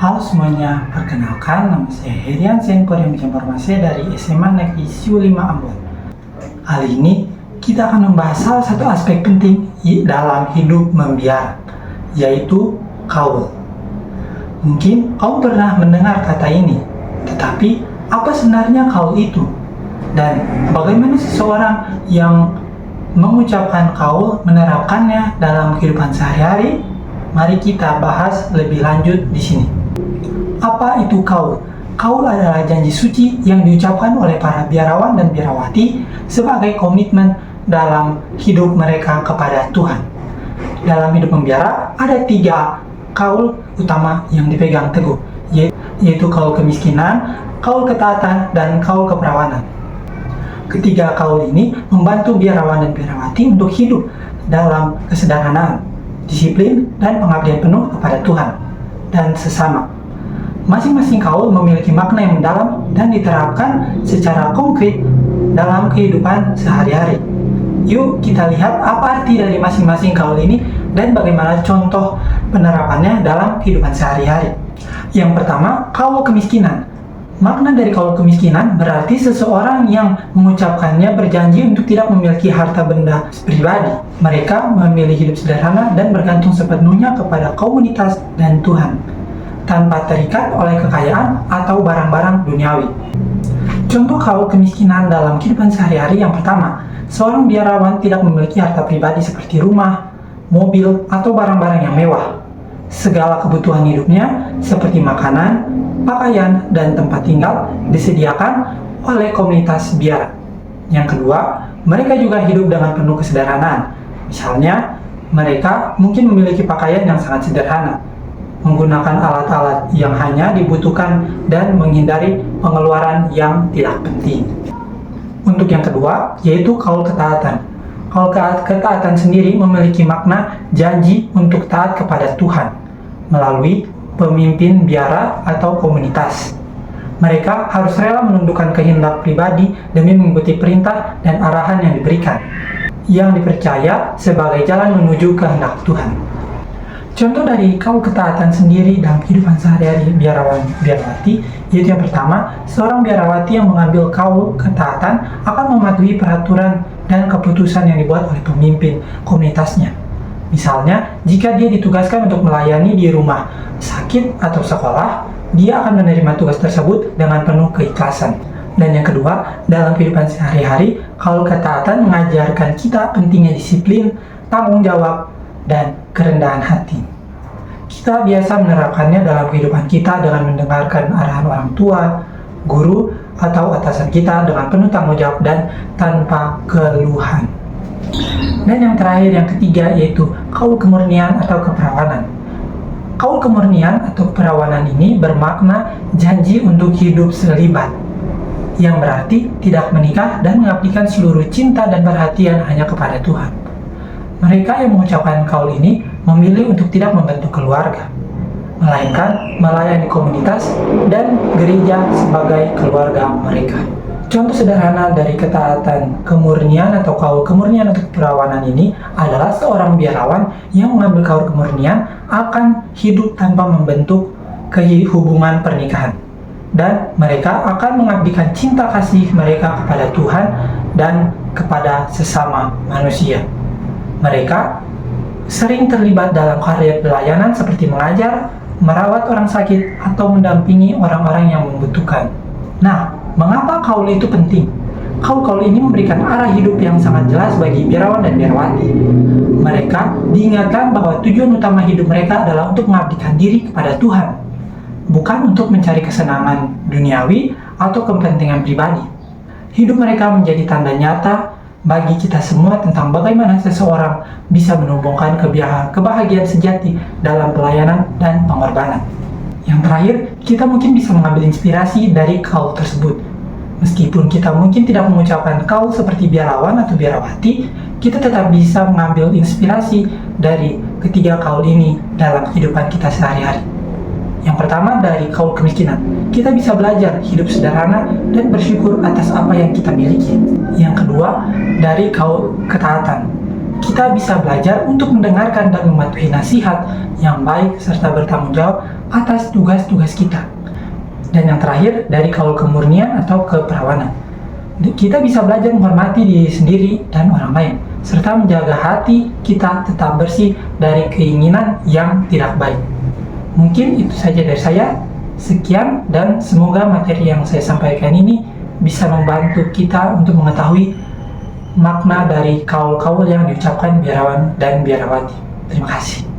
Halo semuanya, perkenalkan nama saya Herian Sengkor yang Informasi dari SMA Negeri Siu 5 Ambon. Kali ini kita akan membahas salah satu aspek penting dalam hidup membiara, yaitu kaul. Mungkin kau pernah mendengar kata ini, tetapi apa sebenarnya kaul itu? Dan bagaimana seseorang yang mengucapkan kaul menerapkannya dalam kehidupan sehari-hari? Mari kita bahas lebih lanjut di sini. Apa itu kaul? Kaul adalah janji suci yang diucapkan oleh para biarawan dan biarawati sebagai komitmen dalam hidup mereka kepada Tuhan. Dalam hidup membiara ada 3 kaul utama yang dipegang teguh, yaitu kaul kemiskinan, kaul ketaatan, dan kaul keperawanan. Ketiga kaul ini membantu biarawan dan biarawati untuk hidup dalam kesederhanaan, disiplin, dan pengabdian penuh kepada Tuhan dan sesama. Masing-masing kaul memiliki makna yang mendalam dan diterapkan secara konkret dalam kehidupan sehari-hari. Yuk kita lihat apa arti dari masing-masing kaul ini dan bagaimana contoh penerapannya dalam kehidupan sehari-hari. Yang pertama, kaul kemiskinan. Makna dari kaul kemiskinan berarti seseorang yang mengucapkannya berjanji untuk tidak memiliki harta benda pribadi. Mereka memilih hidup sederhana dan bergantung sepenuhnya kepada komunitas dan Tuhan, tanpa terikat oleh kekayaan atau barang-barang duniawi. Contoh kaul kemiskinan dalam kehidupan sehari-hari yang pertama, seorang biarawan tidak memiliki harta pribadi seperti rumah, mobil, atau barang-barang yang mewah. Segala kebutuhan hidupnya seperti makanan, pakaian, dan tempat tinggal disediakan oleh komunitas biara. Yang kedua, mereka juga hidup dengan penuh kesederhanaan. Misalnya, mereka mungkin memiliki pakaian yang sangat sederhana, menggunakan alat-alat yang hanya dibutuhkan, dan menghindari pengeluaran yang tidak penting. Untuk yang kedua, yaitu kaul ketaatan. Kaul ketaatan sendiri memiliki makna janji untuk taat kepada Tuhan melalui pemimpin biara atau komunitas. Mereka harus rela menundukkan kehendak pribadi demi mengikuti perintah dan arahan yang diberikan, yang dipercaya sebagai jalan menuju kehendak Tuhan. Contoh dari kaul ketaatan sendiri dalam kehidupan sehari-hari biarawan biarawati, yaitu yang pertama, seorang biarawati yang mengambil kaul ketaatan akan mematuhi peraturan dan keputusan yang dibuat oleh pemimpin komunitasnya. Misalnya, jika dia ditugaskan untuk melayani di rumah sakit atau sekolah, dia akan menerima tugas tersebut dengan penuh keikhlasan. Dan yang kedua, dalam kehidupan sehari-hari, kaul ketaatan mengajarkan kita pentingnya disiplin, tanggung jawab, dan kerendahan hati. Kita biasa menerapkannya dalam kehidupan kita dengan mendengarkan arahan orang tua, guru, atau atasan kita dengan penuh tanggung jawab dan tanpa keluhan. Dan yang terakhir, yang ketiga, yaitu kaul kemurnian atau keperawanan. Kaul kemurnian atau keperawanan ini bermakna janji untuk hidup selibat, yang berarti tidak menikah dan mengabdikan seluruh cinta dan perhatian hanya kepada Tuhan. Mereka yang mengucapkan kaul ini memilih untuk tidak membentuk keluarga, melainkan melayani komunitas dan gereja sebagai keluarga mereka. Contoh sederhana dari ketaatan kemurnian atau kaul kemurnian atau keperawanan ini adalah seorang biarawan yang mengambil kaul kemurnian akan hidup tanpa membentuk hubungan pernikahan, dan mereka akan mengabdikan cinta kasih mereka kepada Tuhan dan kepada sesama manusia. Mereka sering terlibat dalam karya pelayanan seperti mengajar, merawat orang sakit, atau mendampingi orang-orang yang membutuhkan. Nah, mengapa kaul itu penting? Kaul-kaul ini memberikan arah hidup yang sangat jelas bagi biarawan dan biarawati. Mereka diingatkan bahwa tujuan utama hidup mereka adalah untuk mengabdikan diri kepada Tuhan, bukan untuk mencari kesenangan duniawi atau kepentingan pribadi. Hidup mereka menjadi tanda nyata bagi kita semua tentang bagaimana seseorang bisa menumbuhkan kebahagiaan sejati dalam pelayanan dan pengorbanan. Yang terakhir, kita mungkin bisa mengambil inspirasi dari kaul tersebut. Meskipun kita mungkin tidak mengucapkan kaul seperti biarawan atau biarawati, kita tetap bisa mengambil inspirasi dari ketiga kaul ini dalam kehidupan kita sehari-hari. Yang pertama, dari kaul kemiskinan. Kita bisa belajar hidup sederhana dan bersyukur atas apa yang kita miliki. Yang kedua, dari kaul ketaatan. kita bisa belajar untuk mendengarkan dan mematuhi nasihat yang baik serta bertanggung jawab atas tugas-tugas kita. Dan yang terakhir, dari kaul kemurnian atau keperawanan. Kita bisa belajar menghormati diri sendiri dan orang lain, serta menjaga hati kita tetap bersih dari keinginan yang tidak baik. Mungkin itu saja dari saya. Sekian, dan semoga materi yang saya sampaikan ini bisa membantu kita untuk mengetahui makna dari kaul-kaul yang diucapkan biarawan dan biarawati. Terima kasih.